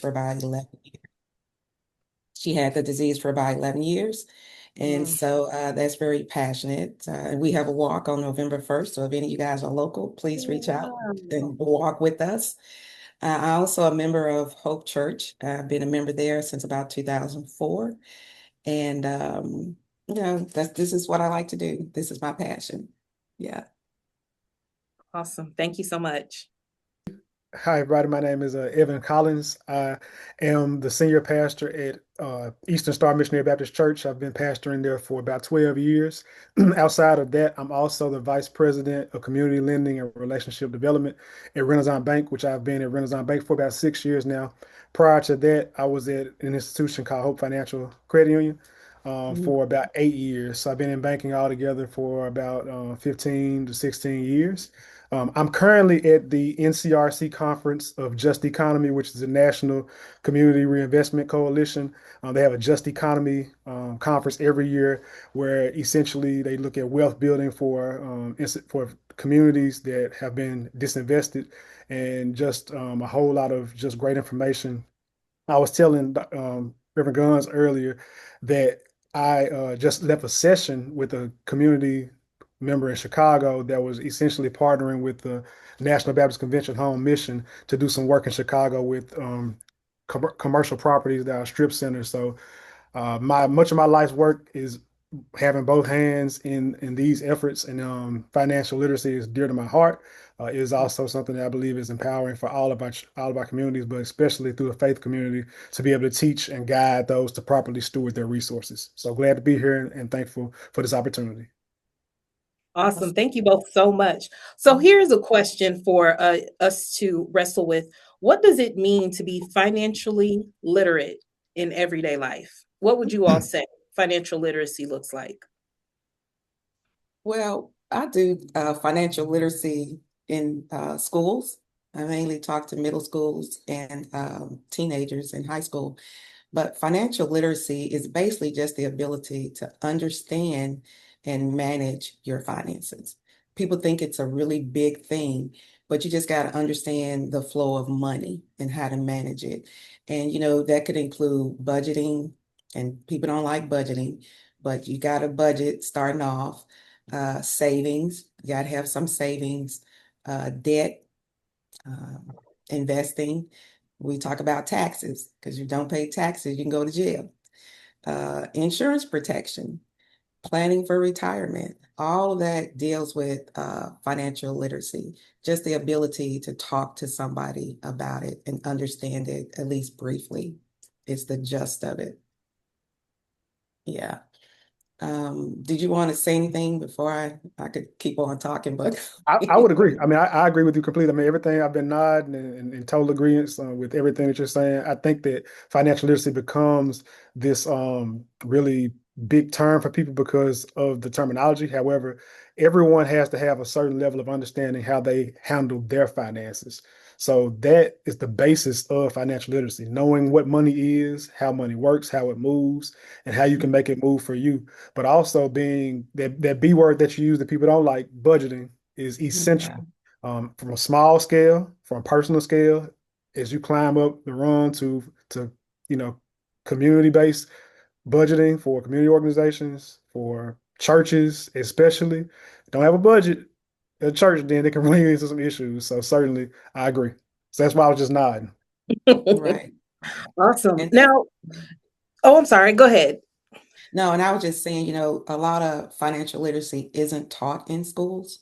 for about 11 years. She had the disease for about 11 years. And so that's very passionate. And we have a walk on November 1st. So if any of you guys are local, please reach out and walk with us. I'm also a member of Hope Church. I've been a member there since about 2004. And, this is what I like to do. This is my passion. Yeah. Awesome. Thank you so much. Hi, everybody. My name is Evan Collins. I am the senior pastor at Eastern Star Missionary Baptist Church. I've been pastoring there for about 12 years. Outside of that, I'm also the vice president of community lending and relationship development at Renasant Bank, which I've been at Renasant Bank for about 6 years now. Prior to that, I was at an institution called Hope Financial Credit Union for about 8 years. So I've been in banking altogether for about 15 to 16 years. I'm currently at the NCRC conference of Just Economy, which is a national community reinvestment coalition. They have a Just Economy conference every year where essentially they look at wealth building for communities that have been disinvested and just a whole lot of just great information. I was telling Reverend Guns earlier that I just left a session with a community member in Chicago that was essentially partnering with the National Baptist Convention Home Mission to do some work in Chicago with commercial properties that are strip centers. So my much of my life's work is having both hands in these efforts, and financial literacy is dear to my heart. It is also something that I believe is empowering for all of our communities, but especially through the faith community, to be able to teach and guide those to properly steward their resources. So glad to be here and thankful for this opportunity. Awesome. Thank you both so much. So here's a question for us to wrestle with. What does it mean to be financially literate in everyday life? What would you all say financial literacy looks like? Well, I do financial literacy in schools. I mainly talk to middle schools and teenagers in high school. But financial literacy is basically just the ability to understand and manage your finances. People think it's a really big thing, but you just got to understand the flow of money and how to manage it. And, that could include budgeting, and people don't like budgeting, but you got to budget starting off. Savings, you got to have some savings, debt, uh, investing. We talk about taxes because you don't pay taxes, you can go to jail. Insurance protection, planning for retirement, all of that deals with financial literacy, just the ability to talk to somebody about it and understand it, at least briefly, is the gist of it. Yeah. Did you want to say anything before I could keep on talking? But I would agree. I mean, I agree with you completely. I mean, everything I've been nodding in total agreement with everything that you're saying. I think that financial literacy becomes this really big term for people because of the terminology. However, everyone has to have a certain level of understanding how they handle their finances. So that is the basis of financial literacy, knowing what money is, how money works, how it moves, and how you can make it move for you. But also being that B word that you use that people don't like, budgeting, is essential. yeah, From a small scale, from a personal scale, as you climb up the run to you know community-based budgeting for community organizations, for churches, especially. Don't have a budget at a church, then they can run into some issues. So certainly I agree. So that's why I was just nodding. right. Awesome. And Now, oh, I'm sorry. Go ahead. no, and I was just saying, a lot of financial literacy isn't taught in schools.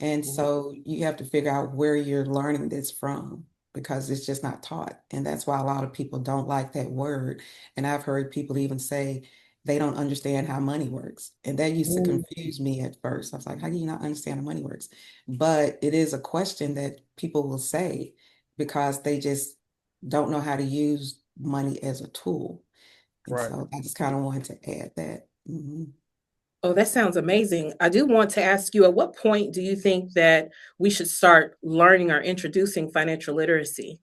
And so you have to figure out where you're learning this from because it's just not taught. And that's why a lot of people don't like that word. And I've heard people even say they don't understand how money works. And that used to confuse me at first. I was like, how do you not understand how money works? But it is a question that people will say because they just don't know how to use money as a tool. And Right. so I just kind of wanted to add that. Oh, that sounds amazing. I do want to ask you, at what point do you think that we should start learning or introducing financial literacy?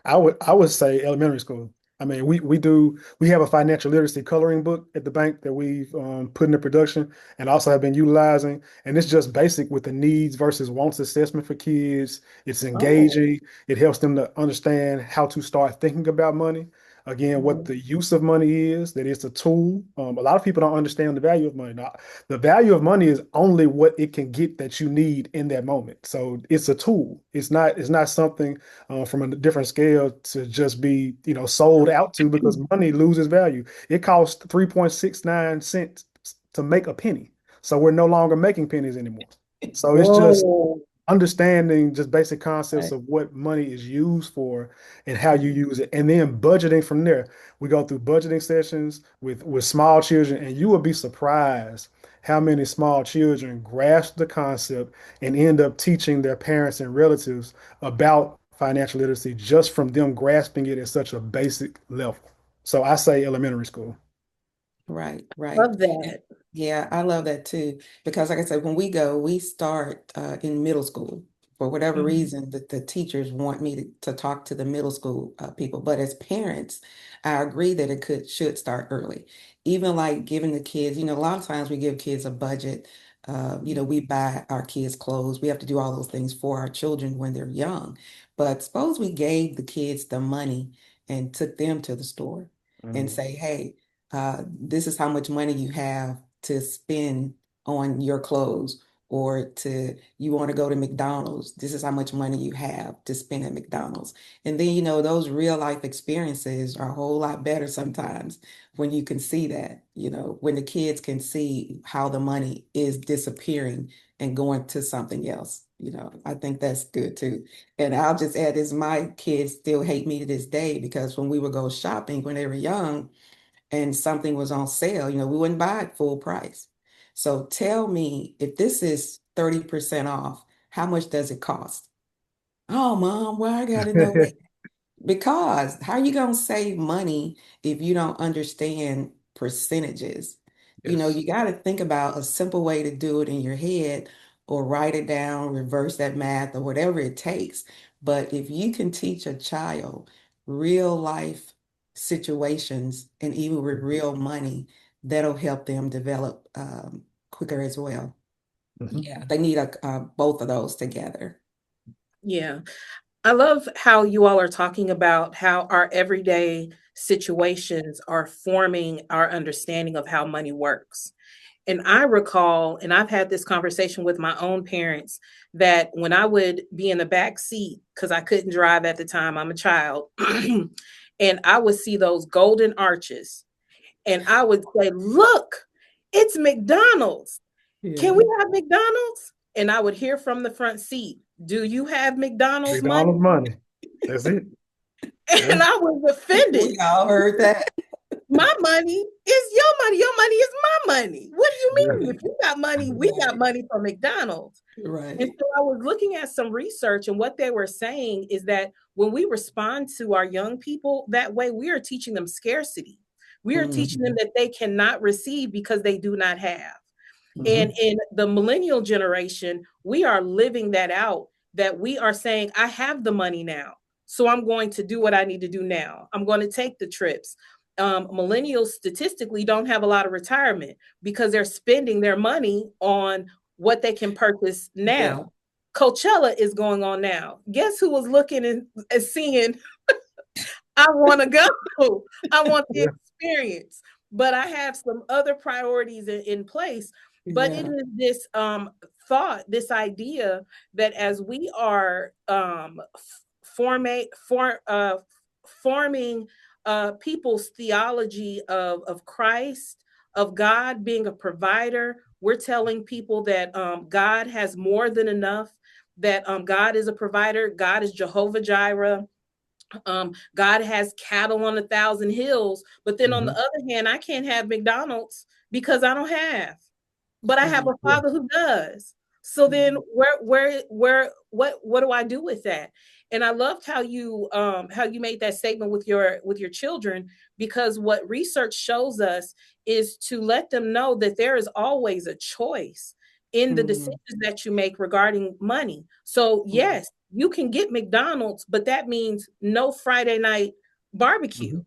I would say elementary school. I mean, we have a financial literacy coloring book at the bank that we've put into production and also have been utilizing. And it's just basic with the needs versus wants assessment for kids. It's Oh, engaging. It helps them to understand how to start thinking about money. Again, what mhm. the use of money is, that it's a tool. A lot of people don't understand the value of money. Now, the value of money is only what it can get that you need in that moment. So it's a tool. It's not something from a different scale to just be, sold out to because money loses value. It costs 3.69 cents to make a penny. So we're no longer making pennies anymore. So it's just Whoa. understanding just basic concepts Right. of what money is used for and how you use it, and then budgeting from there. We go through budgeting sessions with small children, and you will be surprised how many small children grasp the concept and end up teaching their parents and relatives about financial literacy just from them grasping it at such a basic level. So I say elementary school. Right, right. Love that. Yeah, I love that too. Because like I said, when we go, we start in middle school. For whatever Mhm. reason, the teachers want me to talk to the middle school people. But as parents, I agree that it should start early. Even like giving the kids, a lot of times we give kids a budget. We buy our kids clothes. We have to do all those things for our children when they're young. But suppose we gave the kids the money and took them to the store and Mm. say, hey, this is how much money you have to spend on your clothes, or to you want to go to McDonald's, this is how much money you have to spend at McDonald's. And then those real life experiences are a whole lot better sometimes when you can see that, when the kids can see how the money is disappearing and going to something else. I think that's good too. And I'll just add this, my kids still hate me to this day because when we would go shopping when they were young and something was on sale, we wouldn't buy it full price. So tell me, if this is 30% off, how much does it cost? Oh, mom, well, I gotta know that. Because how are you going to save money if you don't understand percentages? Yes. You got to think about a simple way to do it in your head, or write it down, reverse that math, or whatever it takes. But if you can teach a child real life situations and even with real money, that'll help them develop quicker as well. Mhm. Yeah, they need both of those together. Yeah. I love how you all are talking about how our everyday situations are forming our understanding of how money works. And I recall, and I've had this conversation with my own parents, that when I would be in the back seat, because I couldn't drive at the time, I'm a child, and I would see those golden arches, and I would say, look, it's McDonald's. Can Yeah. we have McDonald's? And I would hear from the front seat, do you have McDonald's money? McDonald's money. That's it. Yeah. And I was offended. We all heard that. My money is your money. Your money is my money. What do you Yeah. mean? If you got money, we got Right, money from McDonald's. And right. so I was looking at some research, and what they were saying is that when we respond to our young people that way, we are teaching them scarcity. We are teaching them Mhm, that they cannot receive because they do not have. And mhm. in the millennial generation, we are living that out, that we are saying, I have the money now. So I'm going to do what I need to do now. I'm going to take the trips. Millennials statistically don't have a lot of retirement because they're spending their money on what they can purchase Yeah, now. Coachella is going on now. Guess who was looking and seeing, I want to go. I want the Yeah. experience, but I have some other priorities in place. But it yeah. is this thought, this idea that as we are forming people's theology of Christ, of God being a provider, we're telling people that God has more than enough, that God is a provider, God is Jehovah Jireh. God has cattle on 1,000 hills, but then on the Mhm. other hand, I can't have McDonald's because I don't have, but I have Right. a Yeah. father who does. So then, Mhm. what do I do with that? And I loved how you made that statement with your children, because what research shows us is to let them know that there is always a choice in the decisions Mhm. that you make regarding money. So Mhm. yes, you can get McDonald's, but that means no Friday night barbecue. Mhm.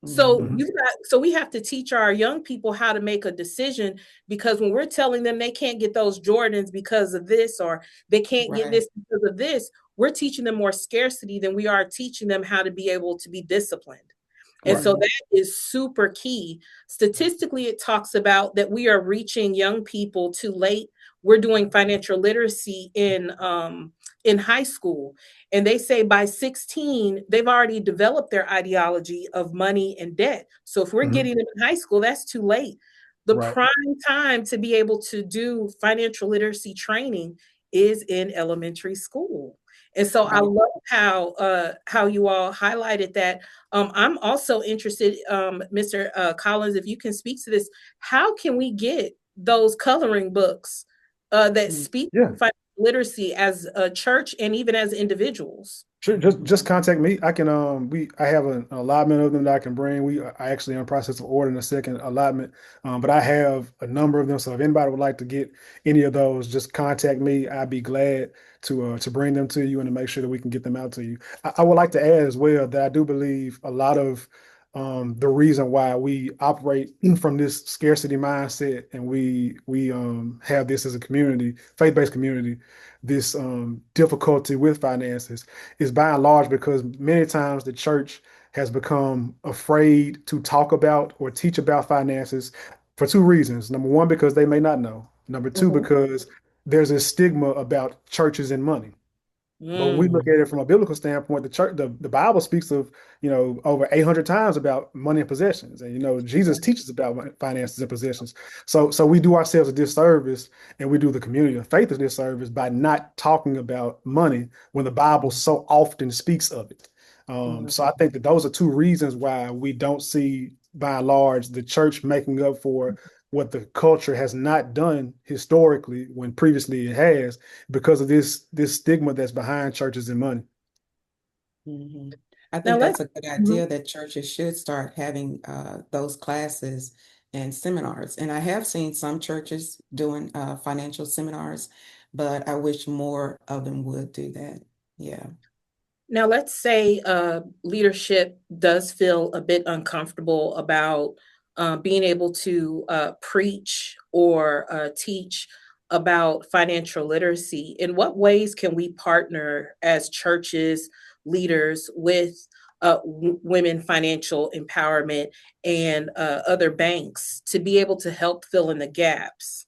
So Mhm. we have to teach our young people how to make a decision, because when we're telling them they can't get those Jordans because of this, or they can't get Right, this because of this, we're teaching them more scarcity than we are teaching them how to be able to be disciplined. And Right. so mhm, that is super key. Statistically, it talks about that we are reaching young people too late. We're doing financial literacy in high school. And they say by 16, they've already developed their ideology of money and debt. So if we're Mhm. getting them in high school, that's too late. The Right. prime time to be able to do financial literacy training is in elementary school. And so I right. love how you all highlighted that. I'm also interested, Mr. Collins, if you can speak to this. How can we get those coloring books that Mm, speak Yeah. to financial literacy as a church and even as individuals? Sure, just contact me. I can I have an allotment of them that I can bring. I actually in the process of ordering a second allotment. But I have a number of them. So if anybody would like to get any of those, just contact me. I'd be glad to bring them to you and to make sure that we can get them out to you. I would like to add as well that I do believe a lot of the reason why we operate from this scarcity mindset and we have this as a community, faith-based community, this difficulty with finances is by and large because many times the church has become afraid to talk about or teach about finances for two reasons. Number one, because they may not know. Number two, Mhm. because there's a stigma about churches and money. But when we look Mm, at it from a biblical standpoint, the Bible speaks of, over 800 times about money and possessions. And, Jesus teaches about finances and possessions. So we do ourselves a disservice and we do the community of faith a disservice by not talking about money when the Bible so often speaks of it. mhm. So I think that those are two reasons why we don't see, by and large, the church making up for what the culture has not done historically when previously it has because of this stigma that's behind churches and money. mhm. I Now think let's that's a good mhm. idea that churches should start having those classes and seminars. And I have seen some churches doing financial seminars, but I wish more of them would do that. Yeah. Now let's say leadership does feel a bit uncomfortable about being able to preach or teach about financial literacy. In what ways can we partner as churches, leaders with women financial empowerment and other banks to be able to help fill in the gaps?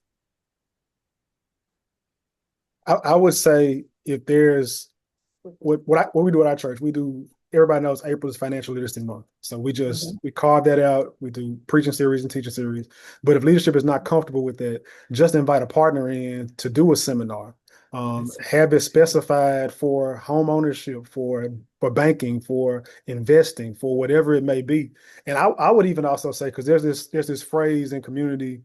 I would say if there's what we do at our church, we do. Everybody knows April is Financial Literacy Month, so Mhm. we carve that out. We do preaching series and teaching series. But if leadership is not comfortable with that, just invite a partner in to do a seminar. That's Have it specified for home ownership, for banking, for investing, for whatever it may be. And I would even also say because there's this phrase in community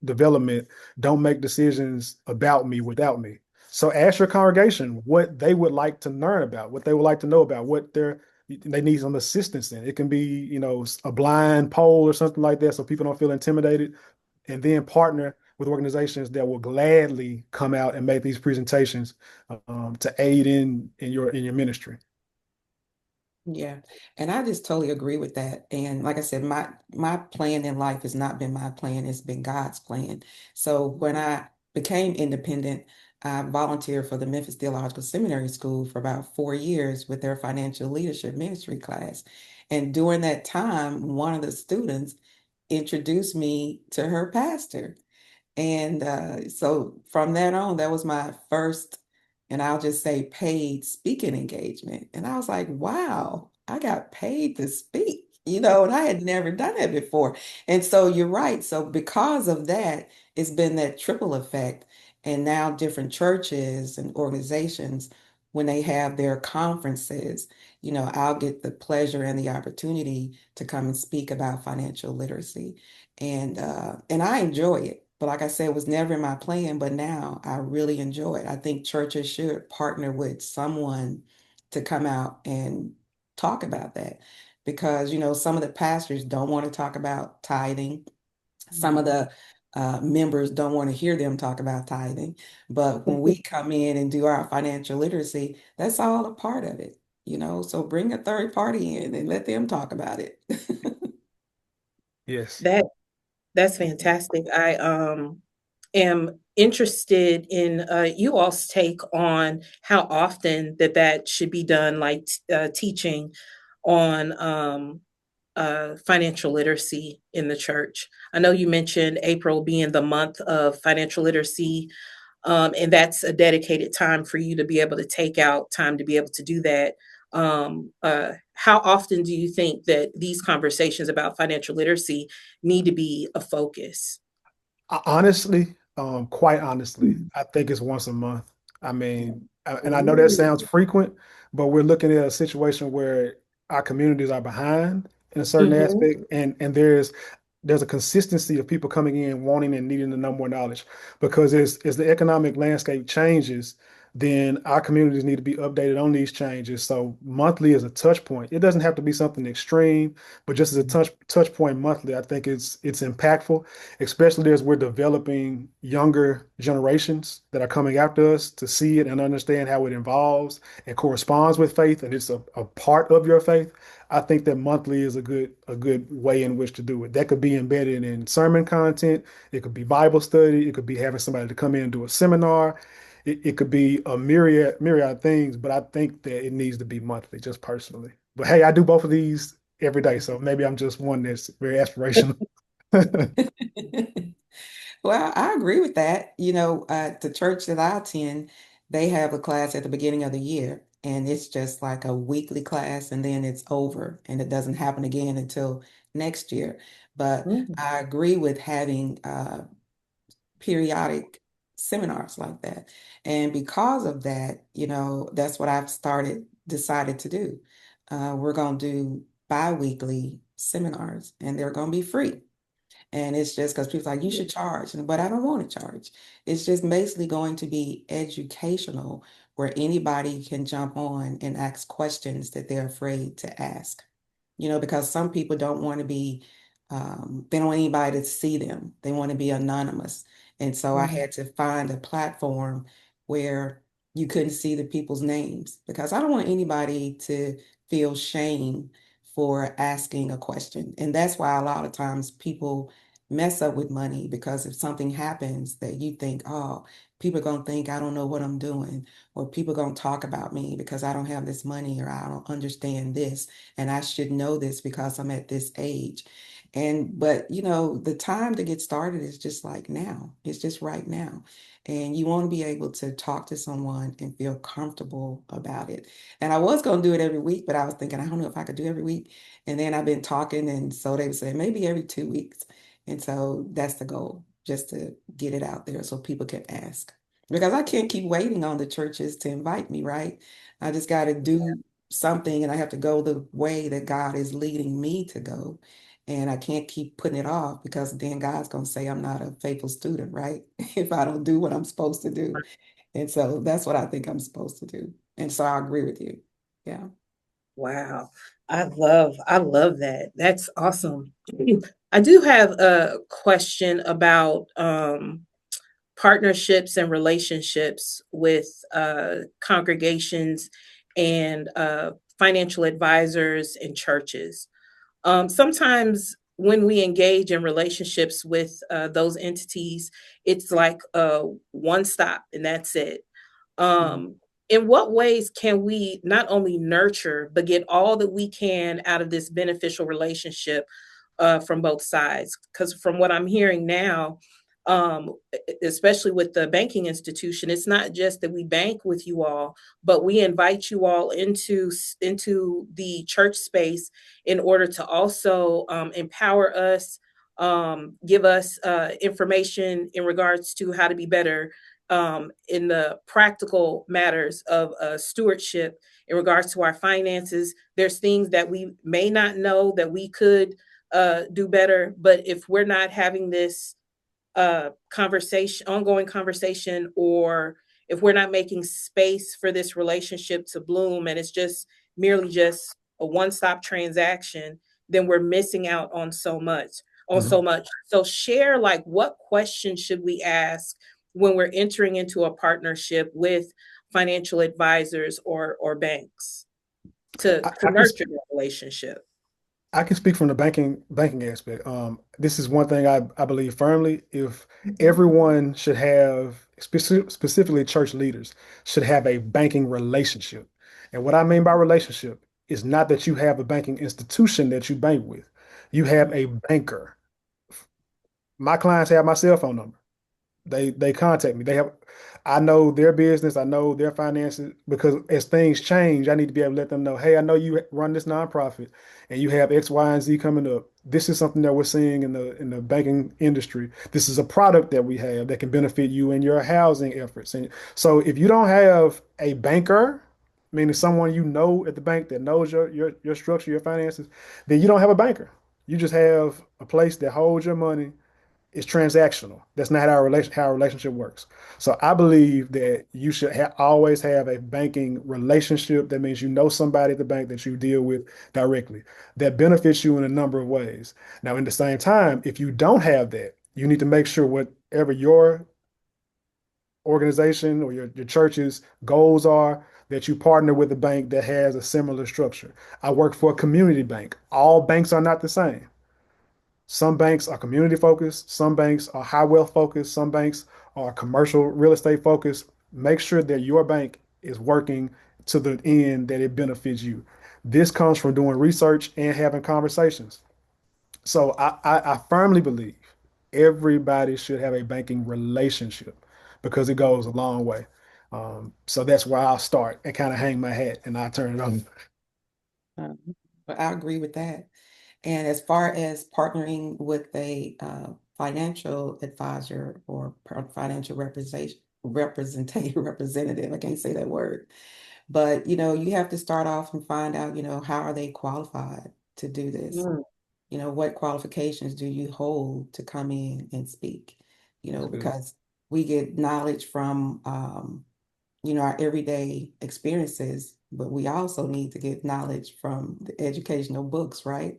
development: don't make decisions about me without me. So ask your congregation what they would like to learn about, what they would like to know about, what they need some assistance in. It can be, a blind poll or something like that, so people don't feel intimidated, and then partner with organizations that will gladly come out and make these presentations to aid in your ministry. Yeah, and I just totally agree with that. And like I said, my plan in life has not been my plan, it's been God's plan. So when I became independent, I volunteered for the Memphis Theological Seminary School for about 4 years with their financial leadership ministry class. And during that time, one of the students introduced me to her pastor. And so from then on, that was my first, and I'll just say paid speaking engagement. And I was like, wow, I got paid to speak, and I had never done it before. And so you're right. So because of that, it's been that triple effect. And now different churches and organizations, when they have their conferences, I'll get the pleasure and the opportunity to come and speak about financial literacy and I enjoy it. But like I said, it was never in my plan, but now I really enjoy it. I think churches should partner with someone to come out and talk about that because, some of the pastors don't want to talk about tithing. Some of the members don't want to hear them talk about tithing. But when we come in and do our financial literacy, that's all a part of it. so bring a third party in and let them talk about it. Yes. That's fantastic. I am interested in you all's take on how often that should be done, like teaching on financial literacy in the church. I know you mentioned April being the month of financial literacy, and that's a dedicated time for you to be able to take out time to be able to do that. How often do you think that these conversations about financial literacy need to be a focus? Honestly, quite honestly, I think it's once a month. I mean, and I know that Ooh. sounds frequent, but we're looking at a situation where our communities are behind in a certain Mhm. aspect, and there's a consistency of people coming in wanting and needing to know more knowledge. Because as the economic landscape changes, then our communities need to be updated on these changes. So monthly is a touch point. It doesn't have to be something extreme, but just as a touch point monthly, I think it's impactful, especially as we're developing younger generations that are coming after us to see it and understand how it involves and corresponds with faith, and it's a part of your faith. I think that monthly is a good way in which to do it. That could be embedded in sermon content, it could be Bible study, it could be having somebody to come in and do a seminar. It could be a myriad things, but I think that it needs to be monthly, just personally. But hey, I do both of these every day, so maybe I'm just one that's very aspirational. Well, I agree with that. The church that I attend, they have a class at the beginning of the year, and it's just like a weekly class, and then it's over, and it doesn't happen again until next year. But Mhm. I agree with having periodic seminars like that. And because of that, that's what I've decided to do. We're going to do bi-weekly seminars, and they're going to be free. And it's just because people are like, you should charge, but I don't want to charge. It's just basically going to be educational where anybody can jump on and ask questions that they're afraid to ask. Because some people don't want to be, they don't want anybody to see them. They want to be anonymous. And so I Mhm. had to find a platform where you couldn't see the people's names because I don't want anybody to feel shame for asking a question. And that's why a lot of times people mess up with money because if something happens that you think, oh, people are going to think I don't know what I'm doing, or people are going to talk about me because I don't have this money or I don't understand this and I should know this because I'm at this age. But the time to get started is just like now. It's just right now. And you want to be able to talk to someone and feel comfortable about it. And I was going to do it every week, but I was thinking, I don't know if I could do every week. And then I've been talking, and so they would say maybe every 2 weeks. And so that's the goal, just to get it out there so people can ask. Because I can't keep waiting on the churches to invite me, right? I just got to do something and I have to go the way that God is leading me to go. And I can't keep putting it off because then God's going to say I'm not a faithful student, right? If I don't do what I'm supposed to do. And so that's what I think I'm supposed to do. And so I agree with you. Yeah. Wow. I love that. That's awesome. I do have a question about partnerships and relationships with congregations and financial advisors and churches. Sometimes when we engage in relationships with those entities, it's like one stop and that's it. Mhm. In what ways can we not only nurture, but get all that we can out of this beneficial relationship from both sides? Because from what I'm hearing now, especially with the banking institution, it's not just that we bank with you all, but we invite you all into the church space in order to also empower us, give us information in regards to how to be better in the practical matters of stewardship in regards to our finances. There's things that we may not know that we could do better, but if we're not having this ongoing conversation, or if we're not making space for this relationship to bloom and it's just merely just a one-stop transaction, then we're missing out on Mhm. so much. So share, like, what questions should we ask when we're entering into a partnership with financial advisors or banks? to I can nurture that relationship? I can speak from the banking aspect. This is one thing I believe firmly. If Mhm. everyone should have, specifically church leaders, should have a banking relationship. And what I mean by relationship is not that you have a banking institution that you bank with. You have a banker. My clients have my cell phone number. They contact me. I know their business, I know their finances, because as things change, I need to be able to let them know, hey, I know you run this nonprofit and you have X, Y, and Z coming up. This is something that we're seeing in the banking industry. This is a product that we have that can benefit you in your housing efforts. And so if you don't have a banker, meaning someone you know at the bank that knows your structure, your finances, then you don't have a banker. You just have a place that holds your money. It's transactional. That's not how our relationship works. So I believe that you should always have a banking relationship. That means you know somebody at the bank that you deal with directly. That benefits you in a number of ways. Now, in the same time, if you don't have that, you need to make sure whatever your organization or your church's goals are, that you partner with a bank that has a similar structure. I work for a community bank. All banks are not the same. Some banks are community focused, some banks are high wealth focused, some banks are commercial real estate focused. Make sure that your bank is working to the end that it benefits you. This comes from doing research and having conversations. So I firmly believe everybody should have a banking relationship because it goes a long way. So that's where I'll start and kind of hang my hat and I turn it over. Um, but I agree with that. And as far as partnering with a financial advisor or financial representative, I can't say that word, but you have to start off and find out, how are they qualified to do this? Mm, What qualifications do you hold to come in and speak? That's good. Because we get knowledge from our everyday experiences, but we also need to get knowledge from the educational books, right?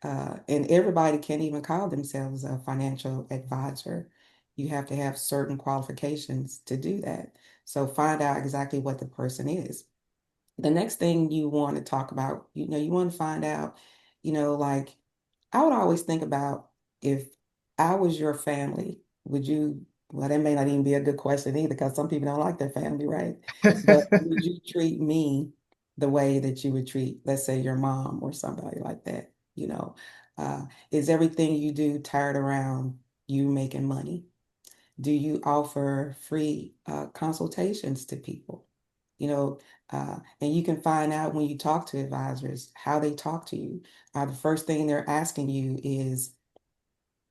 And everybody can't even call themselves a financial advisor. You have to have certain qualifications to do that. So find out exactly what the person is. The next thing you want to talk about, you want to find out, like I would always think about if I was your family, would you, well, that may not even be a good question either because some people don't like their family, right? But would you treat me the way that you would treat, let's say, your mom or somebody like that? Is everything you do tired around you making money? Do you offer free consultations to people? You know, and you can find out when you talk to advisors how they talk to you. The first thing they're asking you is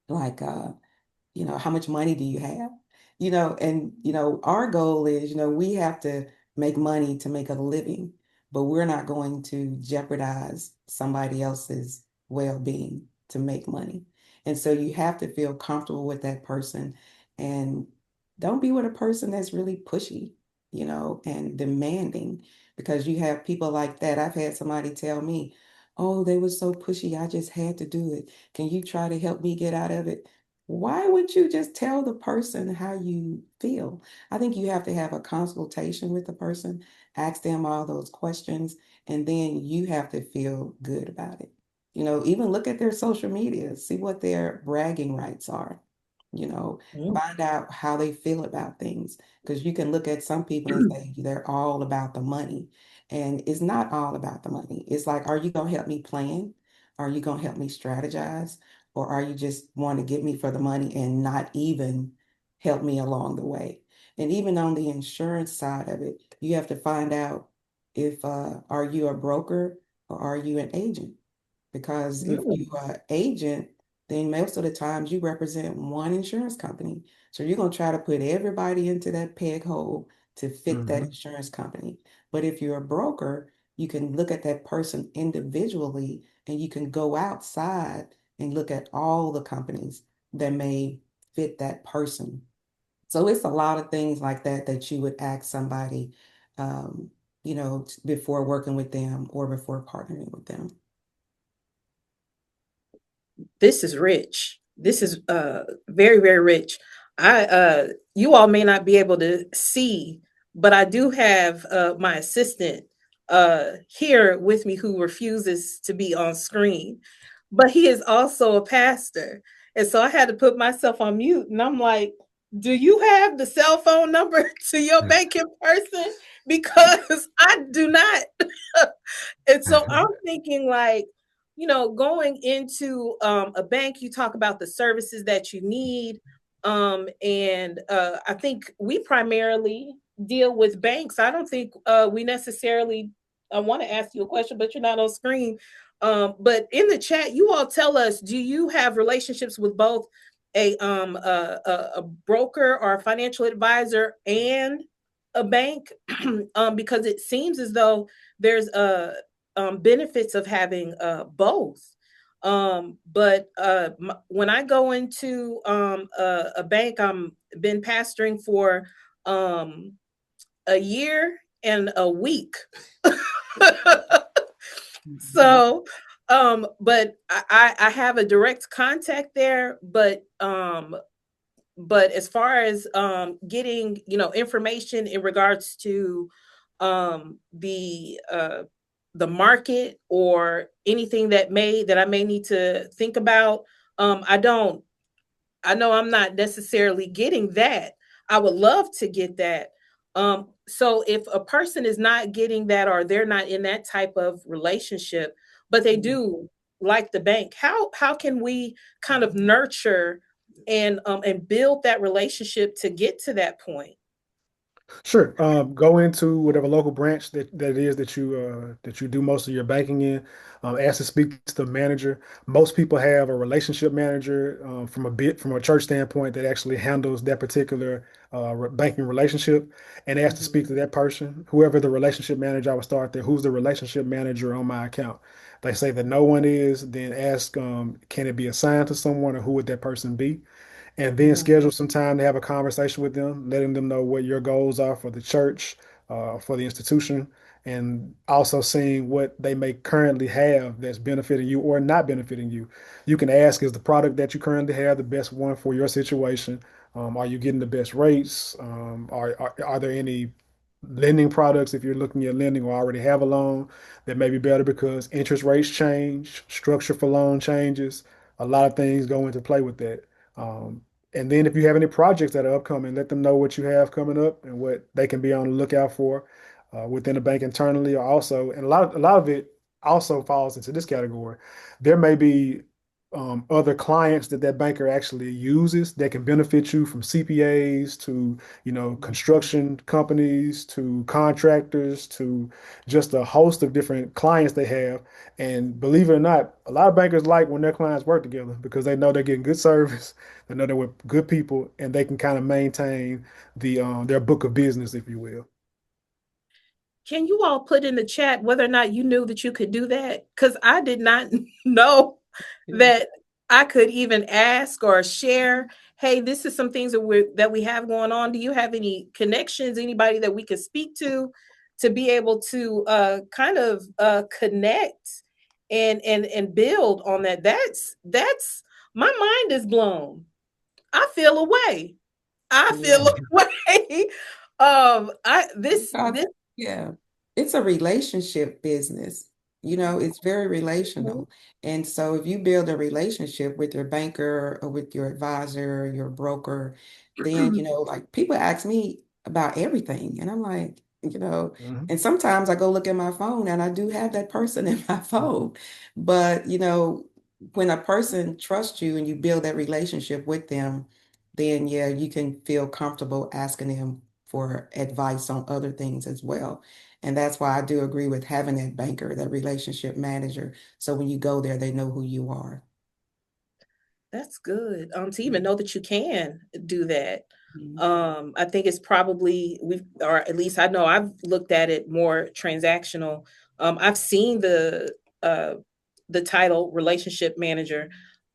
like, how much money do you have? And our goal is, we have to make money to make a living, but we're not going to jeopardize somebody else's well-being to make money. And so you have to feel comfortable with that person and don't be with a person that's really pushy, and demanding because you have people like that. I've had somebody tell me, oh, they were so pushy, I just had to do it. Can you try to help me get out of it? Why would you just tell the person how you feel? I think you have to have a consultation with the person, ask them all those questions, and then you have to feel good about it. Even look at their social media, see what their bragging rights are. You know, mm, find out how they feel about things because you can look at some people and say they're all about the money, and it's not all about the money. It's like, are you going to help me plan? Are you going to help me strategize? Or are you just want to get me for the money and not even help me along the way? And even on the insurance side of it, you have to find out if are you a broker or are you an agent? Because if you mm, are agent, then most of the times you represent one insurance company. So you're going to try to put everybody into that peg hole to fit that Hmm. insurance company. But if you're a broker, you can look at that person individually and you can go outside and look at all the companies that may fit that person. So it's a lot of things like that that you would ask somebody, um, before working with them or before partnering with them. this is rich. This is very, very rich. I You all may not be able to see, but I do have my assistant here with me who refuses to be on screen, but he is also a pastor. And so I had to put myself on mute, and I'm like, do you have the cell phone number to your banking person? Because I do not. And so I'm thinking like, going into a bank, you talk about the services that you need. And I think we primarily deal with banks. I don't think we necessarily, I want to ask you a question, but you're not on screen. But in the chat, you all tell us, do you have relationships with both a broker or a financial advisor and a bank? Because it seems as though there's benefits of having both. But when I go into a bank, I'm been pastoring for a year and a week. So, but I have a direct contact there, but as far as getting information in regards to the market or anything that I may need to think about, I know I'm not necessarily getting that. I would love to get that. So if a person is not getting that, or they're not in that type of relationship, but they do like the bank, how can we kind of nurture and build that relationship to get to that point? Sure. Go into whatever local branch that is that you do most of your banking in. Ask to speak to the manager. Most people have a relationship manager from a church standpoint that actually handles that particular banking relationship, and ask to speak to that person. Whoever the relationship manager, I would start there. Who's the relationship manager on my account? If they say that no one is, then ask, can it be assigned to someone, or who would that person be? And then schedule some time to have a conversation with them, letting them know what your goals are for the church, for the institution, and also seeing what they may currently have that's benefiting you or not benefiting you. You can ask, is the product that you currently have the best one for your situation? Are you getting the best rates? Are there any lending products, if you're looking at lending or already have a loan, that may be better because interest rates change, structure for loan changes, a lot of things go into play with that. Um, and then if you have any projects that are upcoming, let them know what you have coming up and what they can be on the lookout for within the bank internally, or also, and a lot of it also falls into this category. There may be other clients that banker actually uses that can benefit you, from CPAs to construction companies to contractors to just a host of different clients they have. And believe it or not, a lot of bankers like when their clients work together because they know they're getting good service, they know they're with good people, and they can kind of maintain their book of business, if you will. Can you all put in the chat whether or not you knew that you could do that? Because I did not know that I could even ask or share, hey, this is some things that we have going on. Do you have any connections, anybody that we could speak to be able to kind of connect and build on that? That's my mind is blown. I feel away. I feel Yeah. away. I this Because, this yeah, it's a relationship business. It's very relational. And so if you build a relationship with your banker or with your advisor, your broker, then, like people ask me about everything. And I'm like, Mhm. and sometimes I go look at my phone and I do have that person in my phone. But, when a person trusts you and you build that relationship with them, then yeah, you can feel comfortable asking them for advice on other things as well. And that's why I do agree with having that banker, that relationship manager. So when you go there, they know who you are. That's good. To even know that you can do that. Mhm. I think it's probably or at least I know I've looked at it more transactional. I've seen uh the title relationship manager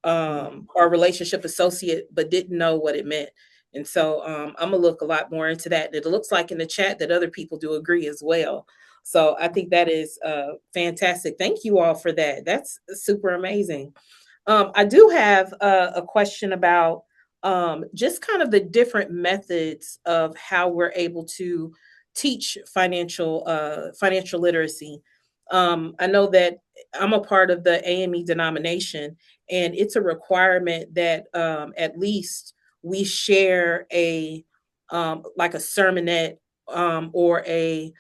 or relationship associate, but didn't know what it meant. And so I'm gonna look a lot more into that. And it looks like in the chat that other people do agree as well. So I think that is fantastic. Thank you all for that. That's super amazing. I do have a question about just kind of the different methods of how we're able to teach financial literacy. I know that I'm a part of the AME denomination, and it's a requirement that at least we share like a sermonette or a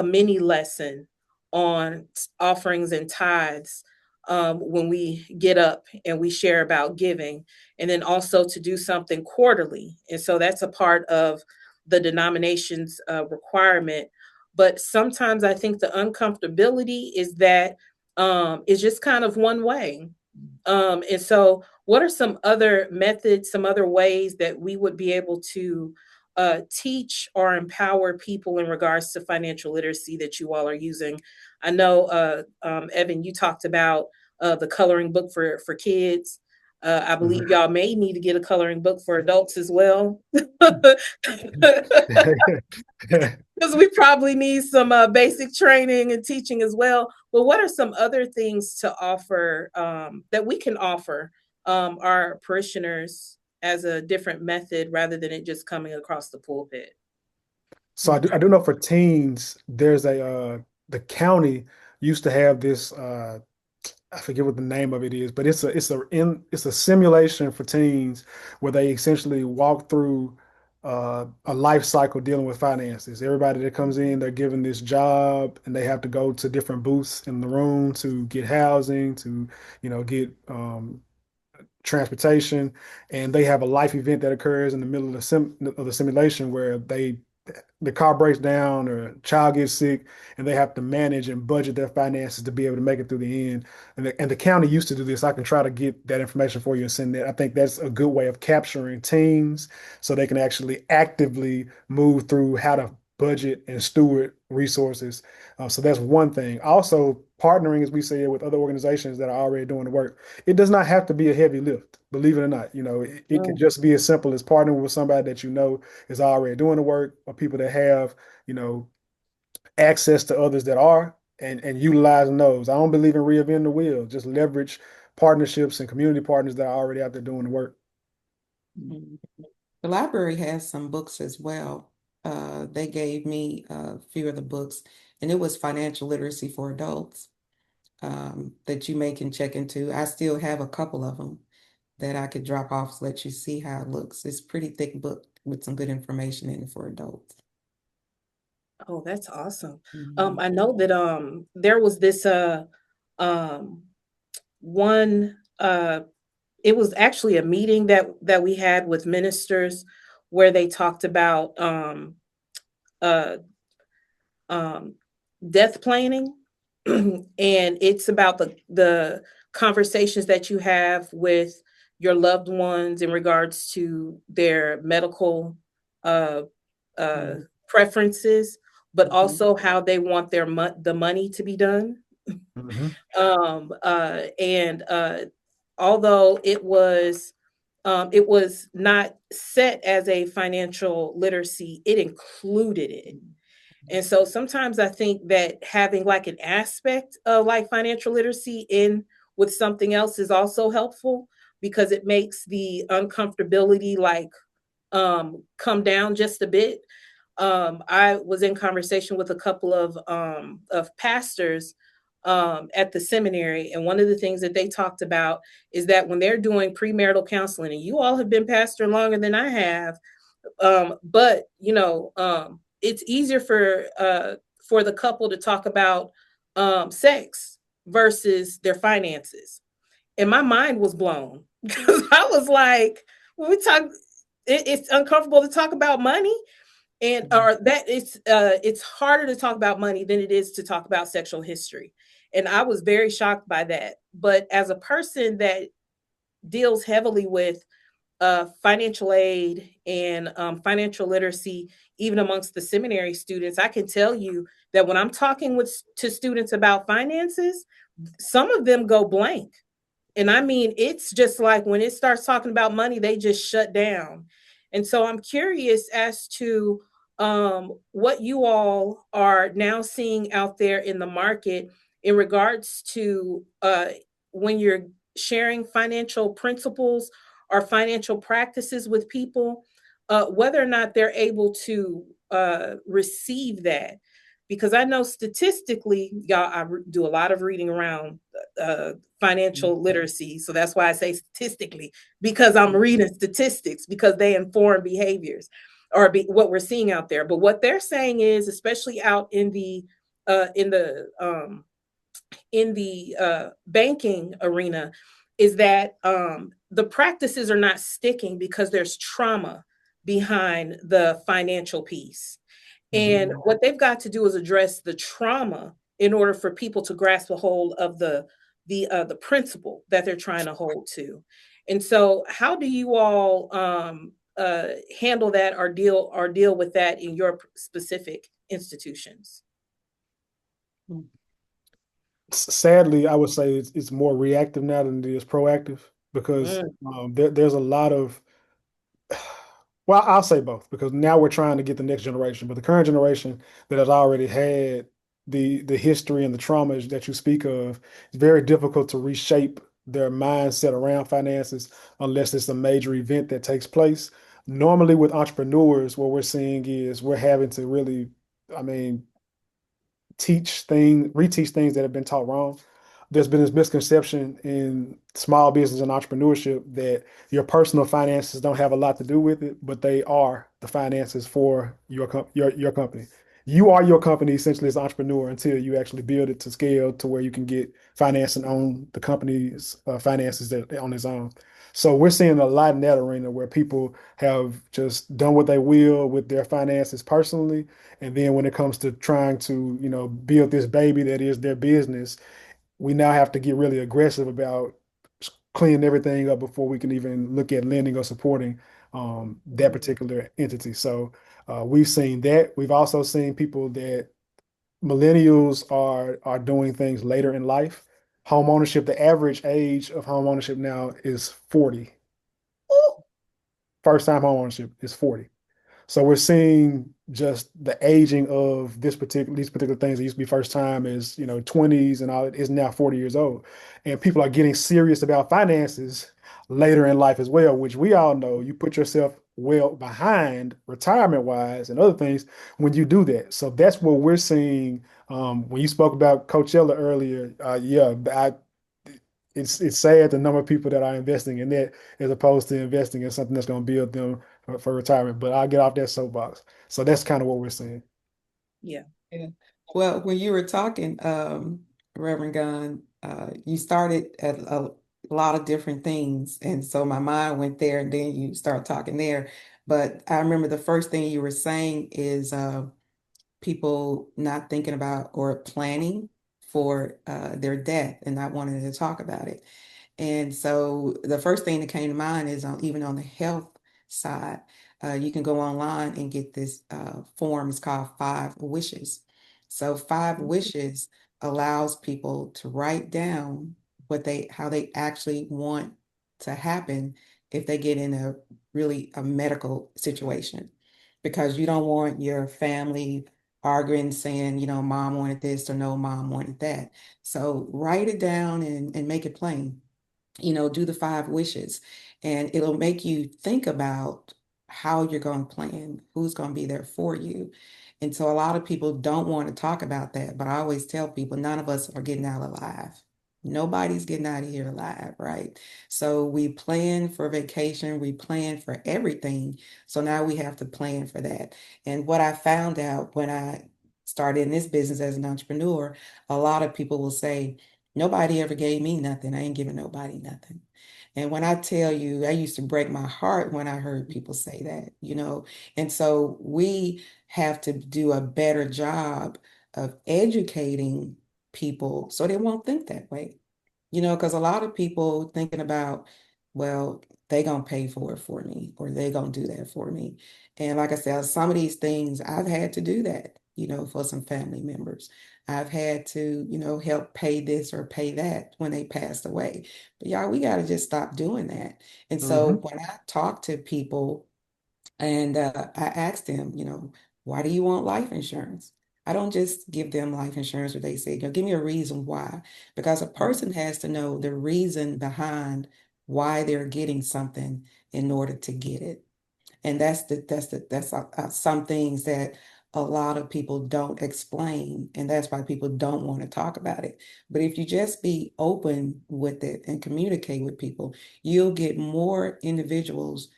mini lesson on offerings and tithes when we get up and we share about giving, and then also to do something quarterly. And so that's a part of the denomination's requirement. But sometimes I think the uncomfortability is that it's just kind of one way. And so, what are some other methods, some other ways that we would be able to teach or empower people in regards to financial literacy that you all are using? I know, Evan, you talked about the coloring book for kids. I believe y'all may need to get a coloring book for adults as well. Because we probably need some basic training and teaching as well. But what are some other things to offer that we can offer our parishioners as a different method rather than it just coming across the pulpit? So I do know for teens, there's the county used to have this I forget what the name of it is, but it's a simulation for teens where they essentially walk through a life cycle dealing with finances. Everybody that comes in, they're given this job, and they have to go to different booths in the room to get housing, to get transportation, and they have a life event that occurs in the middle of the simulation where the car breaks down or a child gets sick, and they have to manage and budget their finances to be able to make it through the end. And the county used to do this. I can try to get that information for you and send that. I think that's a good way of capturing teens so they can actually actively move through how to budget and steward resources. So that's one thing. Also, partnering, as we said, with other organizations that are already doing the work. It does not have to be a heavy lift, believe it or not. It can just be as simple as partnering with somebody that is already doing the work, or people that have, access to others that are, and utilizing those. I don't believe in reinventing the wheel. Just leverage partnerships and community partners that are already out there doing the work. Mhm. The library has some books as well. They gave me a few of the books, and it was financial literacy for adults that you may can check into. I still have a couple of them that I could drop off to let you see how it looks. It's a pretty thick book with some good information in it for adults. Oh, that's awesome. Mhm. I know that there was this um one it was actually a meeting that we had with ministers where they talked about uh um death planning. And it's about the conversations that you have with your loved ones in regards to their medical uh uh Mhm. preferences, but Mhm. also how they want the money to be done. Mhm. And although it was not set as a financial literacy, it included it. And so sometimes I think that having like an aspect of like financial literacy in with something else is also helpful, because it makes the uncomfortability like come down just a bit. I was in conversation with a couple of pastors at the seminary, and one of the things that they talked about is that when they're doing premarital counseling, and you all have been pastor longer than I have, but it's easier for the couple to talk about sex versus their finances. And my mind was blown because I was like, when we talk, it's uncomfortable to talk about money, and or that it's harder to talk about money than it is to talk about sexual history. And I was very shocked by that. But as a person that deals heavily with financial aid and financial literacy, even amongst the seminary students, I can tell you that when I'm talking to students about finances, some of them go blank. And I mean, it's just like when it starts talking about money, they just shut down. And so I'm curious as to what you all are now seeing out there in the market in regards to when you're sharing financial principles or financial practices with people. whether or not they're able to receive that. Because I know statistically, y'all, I do a lot of reading around financial literacy. So that's why I say statistically, because I'm reading statistics, because they inform behaviors or what we're seeing out there. But what they're saying is, especially out in the uh, in the um, banking arena, is that the practices are not sticking because there's trauma behind the financial piece. And what they've got to do is address the trauma in order for people to grasp a hold of the principle that they're trying to hold to. And so, how do you all handle that or deal with that in your specific institutions? Sadly, I would say it's more reactive now than it is proactive because there's a lot of, well, I'll say both because now we're trying to get the next generation, but the current generation that has already had the history and the traumas that you speak of, it's very difficult to reshape their mindset around finances unless it's a major event that takes place. Normally with entrepreneurs, what we're seeing is we're having to really, I mean, reteach things that have been taught wrong. There's been this misconception in small business and entrepreneurship that your personal finances don't have a lot to do with it, but they are the finances for your company. You are your company essentially as an entrepreneur until you actually build it to scale to where you can get financing on the company's finances that on its own. So we're seeing a lot in that arena where people have just done what they will with their finances personally, and then when it comes to trying to, build this baby that is their business, we now have to get really aggressive about cleaning everything up before we can even look at lending or supporting that particular entity. So we've seen that. We've also seen people that millennials are doing things later in life. Home ownership, the average age of home ownership now is 40. Ooh. First time home ownership is 40. So we're seeing just the aging of these particular things that used to be first time is, 20s and all it is now 40 years old. And people are getting serious about finances later in life as well, which we all know you put yourself well behind retirement wise and other things when you do that. So that's what we're seeing. When you spoke about Coachella earlier, it's sad the number of people that are investing in that as opposed to investing in something that's going to build them for retirement. But I'll get off that soapbox. So that's kind of what we're seeing. Yeah. Yeah. Well, when you were talking, Reverend Gunn, you started at a lot of different things. And so my mind went there and then you start talking there. But I remember the first thing you were saying is people not thinking about or planning for their death and not wanting to talk about it. And so the first thing that came to mind is even on the health side, you can go online and get this form. It's called Five Wishes. So Five Wishes allows people to write down how they actually want to happen if they get in a medical situation, because you don't want your family arguing, saying, mom wanted this or no, mom wanted that. So write it down and make it plain. Do the five wishes, and it'll make you think about how you're going to plan, who's going to be there for you. And so a lot of people don't want to talk about that, but I always tell people none of us are getting out alive. Nobody's getting out of here alive, right? So we plan for vacation, we plan for everything. So now we have to plan for that. And what I found out when I started in this business as an entrepreneur, a lot of people will say, nobody ever gave me nothing. I ain't giving nobody nothing. And when I tell you, I used to break my heart when I heard people say that. And so we have to do a better job of educating people so they won't think that way. Because a lot of people thinking about, well, they gonna pay for it for me or they gonna do that for me. And like I said, some of these things I've had to do that, for some family members. I've had to, help pay this or pay that when they passed away. But y'all, we got to just stop doing that. And so Mhm. when I talk to people and I asked them, why do you want life insurance? I don't just give them life insurance where they say, give me a reason why. Because a person has to know the reason behind why they're getting something in order to get it. And that's some things that a lot of people don't explain, and that's why people don't want to talk about it. But if you just be open with it and communicate with people, you'll get more individuals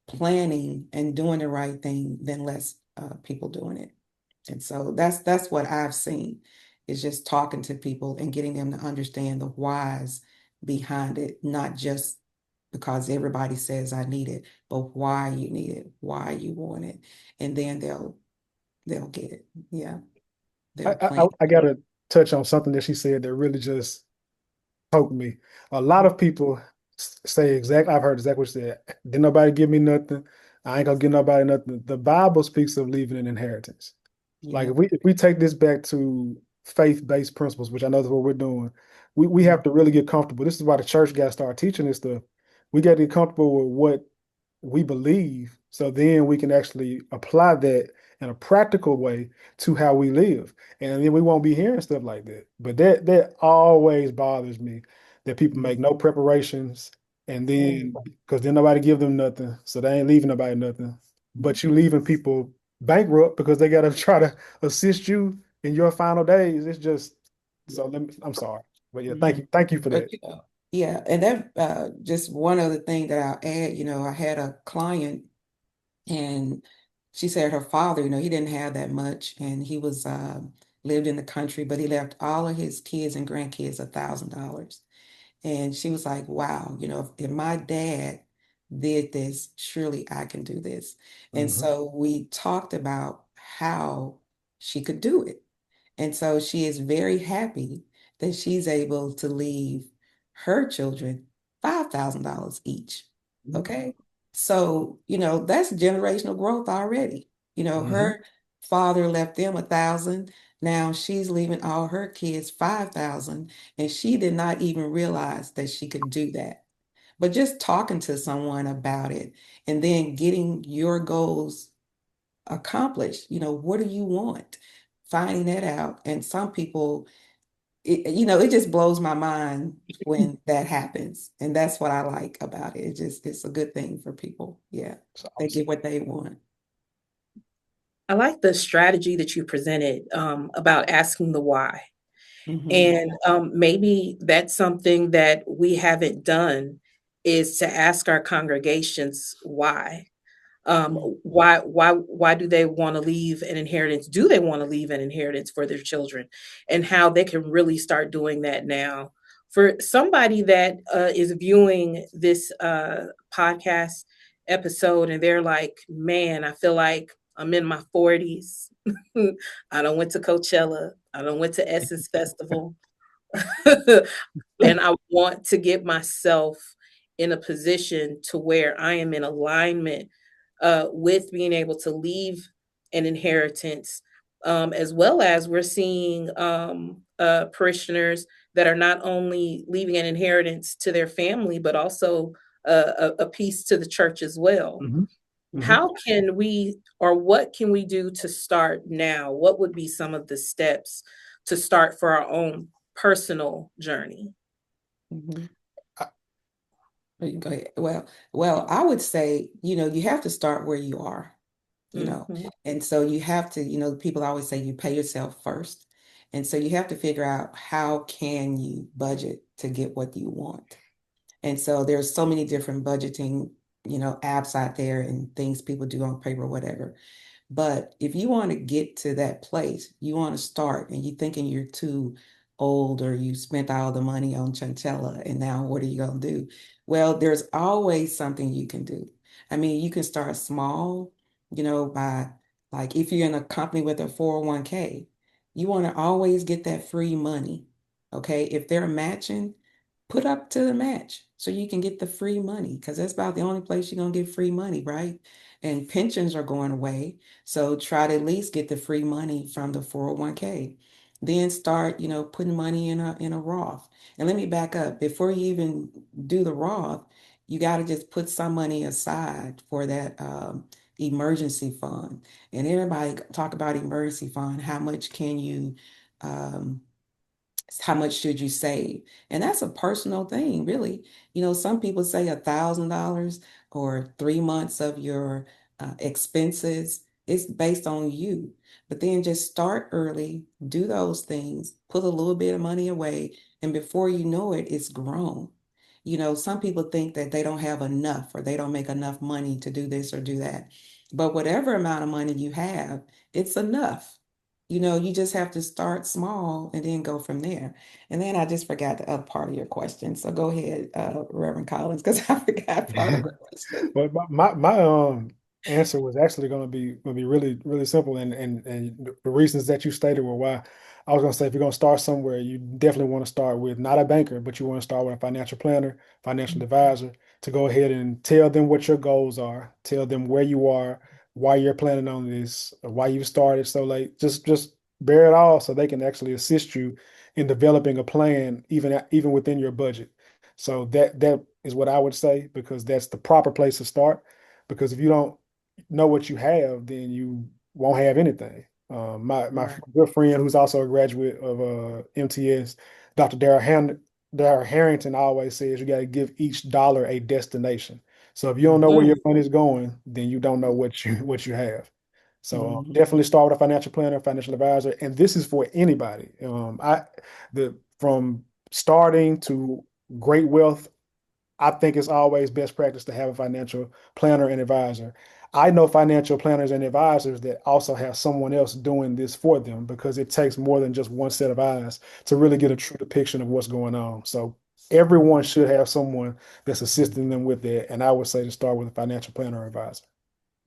planning and doing the right thing than less people doing it. And so that's what I've seen is just talking to people and getting them to understand the whys behind it, not just because everybody says I need it, but why you need it, why you want it, and then they'll get it. Yeah, I, they'll I, plan. I got to touch on something that she said that really just poked me. A lot of people say exactly, I've heard exactly what she said. Didn't nobody give me nothing. I ain't gonna give nobody nothing. The Bible speaks of leaving an inheritance. Like Yeah. if we take this back to faith-based principles, which I know is what we're doing, we Mhm. have to really get comfortable. This is why the church got to start teaching this stuff. We got to get comfortable with what we believe, so then we can actually apply that in a practical way to how we live. And then we won't be hearing stuff like that. But that always bothers me that people make no preparations and then because then nobody give them nothing, so they ain't leaving nobody nothing. But you leaving people bankrupt because they got to try to assist you in your final days. It's just so I'm sorry. But yeah, Mhm. thank you for that. But yeah, and that just one other thing that I'll add, I had a client and she said her father, he didn't have that much and he was lived in the country, but he left all of his kids and grandkids $1,000. And she was like, wow, if my dad did this, surely I can do this. And Mhm. so we talked about how she could do it. And so she is very happy that she's able to leave her children $5,000 each. Okay. So, that's generational growth already. Mhm. Her father left them 1,000. Now she's leaving all her kids 5,000, and she did not even realize that she could do that. But just talking to someone about it and then getting your goals accomplished, what do you want? Finding that out. And some people, it just blows my mind when that happens. And that's what I like about it. It's a good thing for people. Yeah. It's They awesome. get what they want. I like the strategy that you presented about asking the why. Hmm. And maybe that's something that we haven't done is to ask our congregations why. Why do they want to leave an inheritance? Do they want to leave an inheritance for their children? And how they can really start doing that now. For somebody that is viewing this podcast episode and they're like, man, I feel like I'm in my 40s. I don't went to Coachella. I don't went to Essence Festival. And I want to get myself in a position to where I am in alignment with being able to leave an inheritance, as well as we're seeing parishioners that are not only leaving an inheritance to their family, but also a piece to the church as well. Mhm. Mhm. How can we, or what can we do to start now? What would be some of the steps to start for our own personal journey? Hmm. I- You can go ahead. Well, I would say, you have to start where you are, Mhm. and so you have to, people always say you pay yourself first. And so you have to figure out how can you budget to get what you want. And so there's so many different budgeting, apps out there and things people do on paper, whatever. But if you want to get to that place, you want to start and you're thinking you're too old or you spent all the money on Chantella and now what are you going to do? Well, there's always something you can do. I mean, you can start small, by like if you're in a company with a 401k, you want to always get that free money. Okay. If they're matching, put up to the match so you can get the free money because that's about the only place you're going to get free money, right? And pensions are going away. So try to at least get the free money from the 401k. Then start, putting money in a Roth. And let me back up. Before you even do the Roth, you got to just put some money aside for that emergency fund. And everybody talk about emergency fund. Um, how much should you save? And that's a personal thing, really. Some people say $1,000 or 3 months of your expenses. It's based on you. But then just start early, do those things, put a little bit of money away, and before you know it, it's grown. Some people think that they don't have enough or they don't make enough money to do this or do that. But whatever amount of money you have, it's enough. You just have to start small and then go from there. And then I just forgot the other part of your question. So go ahead, Reverend Collins, because I forgot part of the question. But my answer was actually going to be really really simple, and the reasons that you stated were why. I was going to say if you're going to start somewhere, you definitely want to start with not a banker, but you want to start with a financial planner, financial advisor, to go ahead and tell them what your goals are, tell them where you are, why you're planning on this, why you started so late. Just bear it all so they can actually assist you in developing a plan, even within your budget. So that is what I would say, because that's the proper place to start. Because if you don't know what you have, then you won't have anything. My Right. good friend, who's also a graduate of MTS, Dr. Darrell Harrington, always says you got to give each dollar a destination. So if you don't know where your Mm. money is going, then you don't know what you have. So Mhm. definitely start with a financial planner, financial advisor, and this is for anybody. I the from starting to great wealth, I think it's always best practice to have a financial planner and advisor. I know financial planners and advisors that also have someone else doing this for them, because it takes more than just one set of eyes to really get a true depiction of what's going on. So everyone should have someone that's assisting them with that. And I would say to start with a financial planner or advisor.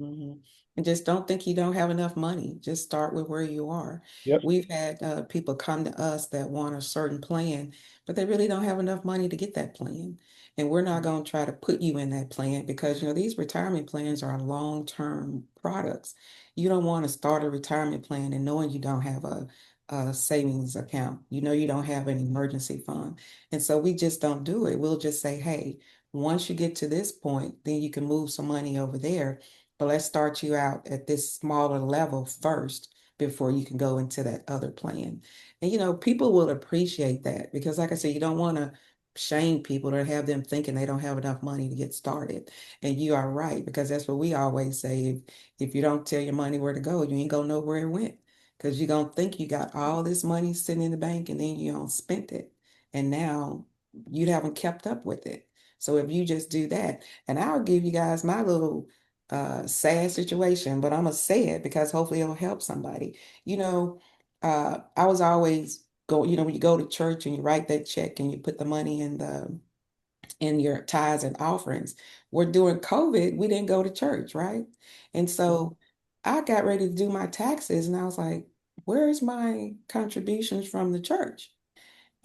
Mhm. And just don't think you don't have enough money. Just start with where you are. Yep. We've had people come to us that want a certain plan, but they really don't have enough money to get that plan. And we're not going to try to put you in that plan because, these retirement plans are long-term products. You don't want to start a retirement plan and knowing you don't have a savings account. You don't have an emergency fund. And so we just don't do it. We'll just say, hey, once you get to this point, then you can move some money over there, but let's start you out at this smaller level first before you can go into that other plan. And people will appreciate that because, like I said, you don't want to shame people or have them thinking they don't have enough money to get started. And you are right, because that's what we always say. If you don't tell your money where to go, you ain't gonna know where it went. Because you're gonna think you got all this money sitting in the bank and then you don't spend it. And now you haven't kept up with it. So if you just do that, and I'll give you guys my little sad situation, but I'm gonna say it because hopefully it'll help somebody. I was always go, when you go to church and you write that check and you put the money in your tithes and offerings. We're during COVID, we didn't go to church, right? And so I got ready to do my taxes and I was like, where's my contributions from the church?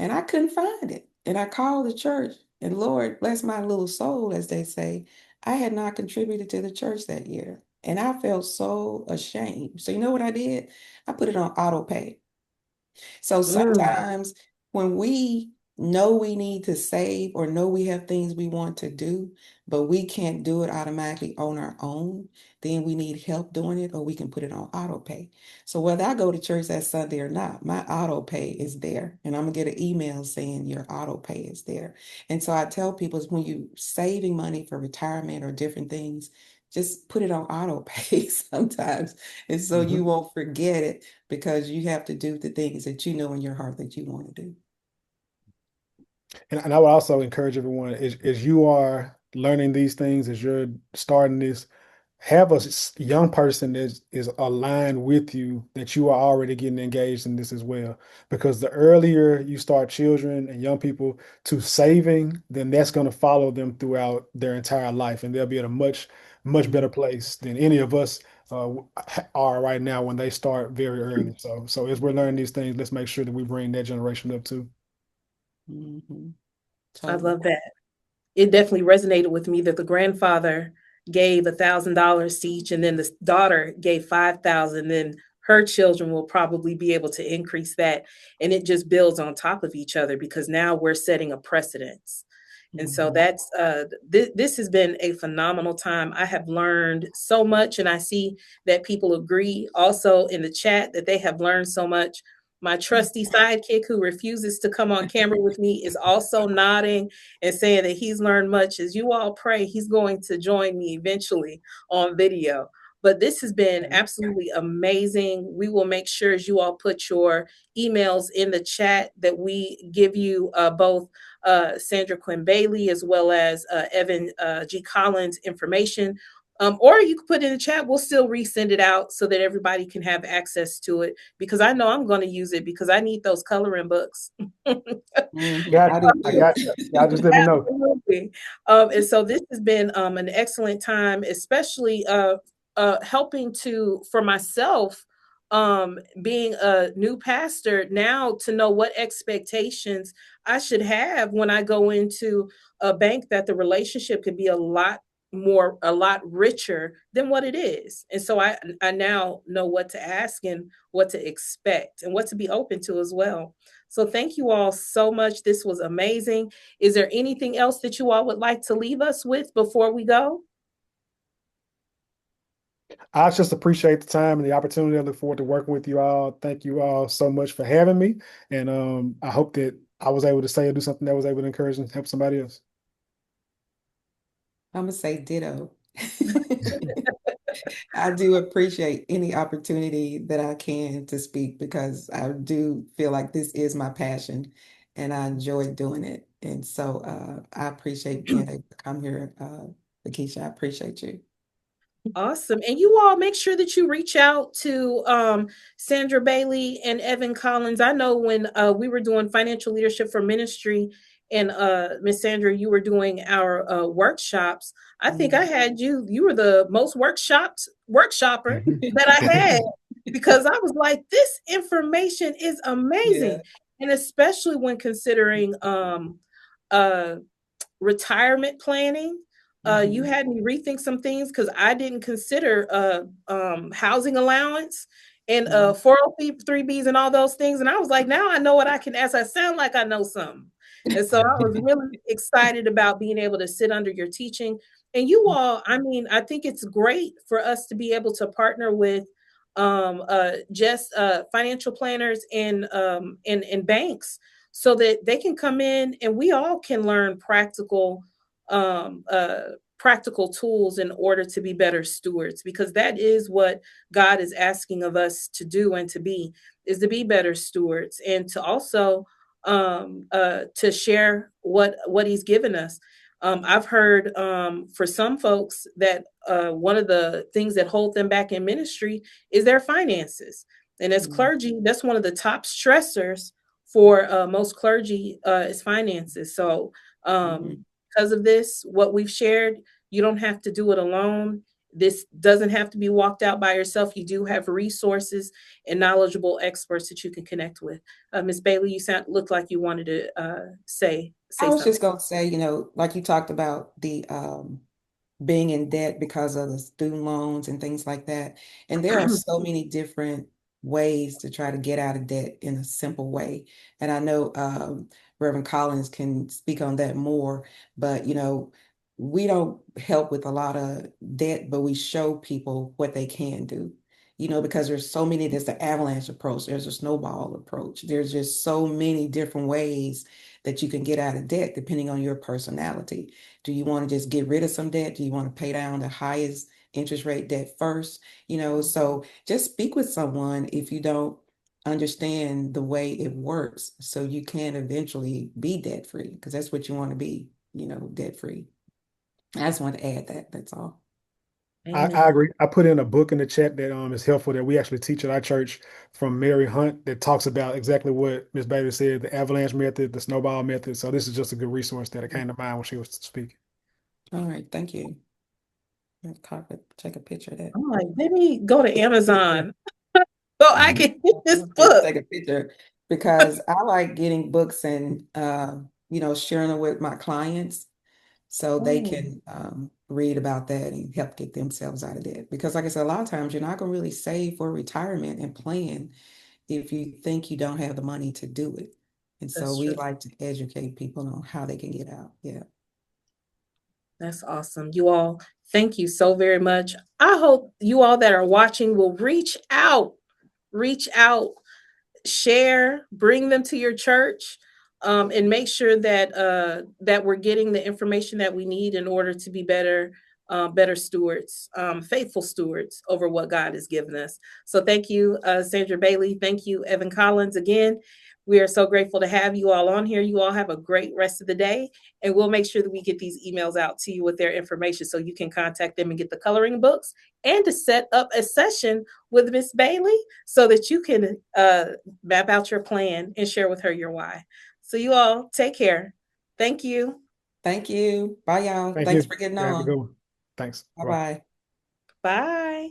And I couldn't find it. And I called the church, and Lord bless my little soul, as they say, I had not contributed to the church that year. And I felt so ashamed. So you know what I did? I put it on auto pay. So Mm. sometimes when we know we need to save or know we have things we want to do, but we can't do it automatically on our own, then we need help doing it or we can put it on auto pay. So whether I go to church that Sunday or not, my auto pay is there. And I'm gonna get an email saying your auto pay is there. And so I tell people is when you saving money for retirement or different things, just put it on auto pay sometimes. And so you Mhm. won't forget it because you have to do the things that you know in your heart that you want to do. And I would also encourage everyone, as you are learning these things, as you're starting this, have a young person that is aligned with you, that you are already getting engaged in this as well. Because the earlier you start children and young people to saving, then that's going to follow them throughout their entire life, and they'll be at a much better place than any of us are right now when they start very early. So as we're learning these things, let's make sure that we bring that generation up too. Mhm. I Totally. love that. It definitely resonated with me that the grandfather gave $1,000 to each, and then the daughter gave 5,000. Then her children will probably be able to increase that, and it just builds on top of each other because now we're setting a precedence. And so Mhm. that's this has been a phenomenal time. I have learned so much, and I see that people agree also in the chat that they have learned so much. My trusty sidekick who refuses to come on camera with me is also nodding and saying that he's learned much. As you all pray, he's going to join me eventually on video. But this has been absolutely amazing. We will make sure as you all put your emails in the chat that we give you both Sandra Quinn-Bailey as well as Evan G. Collins information. Or you can put in the chat. We'll still resend it out so that everybody can have access to it, because I know I'm going to use it because I need those coloring books. Got you. I got you. Y'all just let me know. Absolutely. And so this has been an excellent time, especially helping for myself, being a new pastor now, to know what expectations I should have when I go into a bank, that the relationship could be a lot richer than what it is. And so I now know what to ask and what to expect and what to be open to as well. So thank you all so much. This was amazing. Is there anything else that you all would like to leave us with before we go? I just appreciate the time and the opportunity. I look forward to working with you all. Thank you all so much for having me. And I hope that I was able to say or do something that was able to encourage and help somebody else. I'm gonna say ditto. I do appreciate any opportunity that I can to speak, because I do feel like this is my passion and I enjoy doing it. And so I appreciate being able to come here. Fekecia, I appreciate you. Awesome. And you all make sure that you reach out to Sandra Bailey and Evan Collins. I know when we were doing financial leadership for ministry, and Miss Sandra, you were doing our workshops. I think I had you were the most workshopper that I had, because I was like, this information is amazing. And especially when considering retirement planning. You had me rethink some things, because I didn't consider housing allowance and 403Bs and all those things. And I was like, now I know what I can ask. I sound like I know something. And so I was really excited about being able to sit under your teaching. And you all, I mean, I think it's great for us to be able to partner with just financial planners and banks, so that they can come in and we all can learn practical tools in order to be better stewards, because that is what God is asking of us to do and to be, is to be better stewards, and to also to share what he's given us. I've heard for some folks that one of the things that hold them back in ministry is their finances. And as clergy, that's one of the top stressors for most clergy is finances. So because of this, what we've shared, you don't have to do it alone. This doesn't have to be walked out by yourself. You do have resources and knowledgeable experts that you can connect with. Ms. Bailey, you looked like you wanted to say I was something. just going to say, like you talked about the being in debt because of the student loans and things like that. And there are so many different ways to try to get out of debt in a simple way. And I know Reverend Collins can speak on that more, but we don't help with a lot of debt, but we show people what they can do. Because there's so many, there's the avalanche approach, there's a snowball approach. There's just so many different ways that you can get out of debt depending on your personality. Do you want to just get rid of some debt? Do you want to pay down the highest interest rate debt first? So just speak with someone if you don't understand the way it works, so you can eventually be debt free, because that's what you want to be, debt free. I just want to add that. That's all. I agree. I put in a book in the chat that is helpful, that we actually teach at our church, from Mary Hunt, that talks about exactly what Ms. Bailey said, the avalanche method, the snowball method. So this is just a good resource that came to mind when she was speaking. All right, thank you. Take a picture of that. I'm like, let me go to Amazon so I can get this book. Take a picture, because I like getting books and sharing them with my clients, so they can read about that and help get themselves out of debt. Because like I said, a lot of times you're not going to really save for retirement and plan if you think you don't have the money to do it. And so we like to educate people on how they can get out. Yeah. That's awesome. You all, thank you so very much. I hope you all that are watching will reach out, share, bring them to your church, and make sure that that we're getting the information that we need in order to be better stewards, faithful stewards over what God has given us. So thank you, Sandra Bailey. Thank you, Evan Collins. Again, we are so grateful to have you all on here. You all have a great rest of the day, and we'll make sure that we get these emails out to you with their information so you can contact them and get the coloring books and to set up a session with Miss Bailey so that you can map out your plan and share with her your why. So you all take care. Thank you. Thank you. Bye, y'all. Thank Thanks you. for getting Yeah, have a good on. one. Thanks. Bye. Bye-bye. Bye.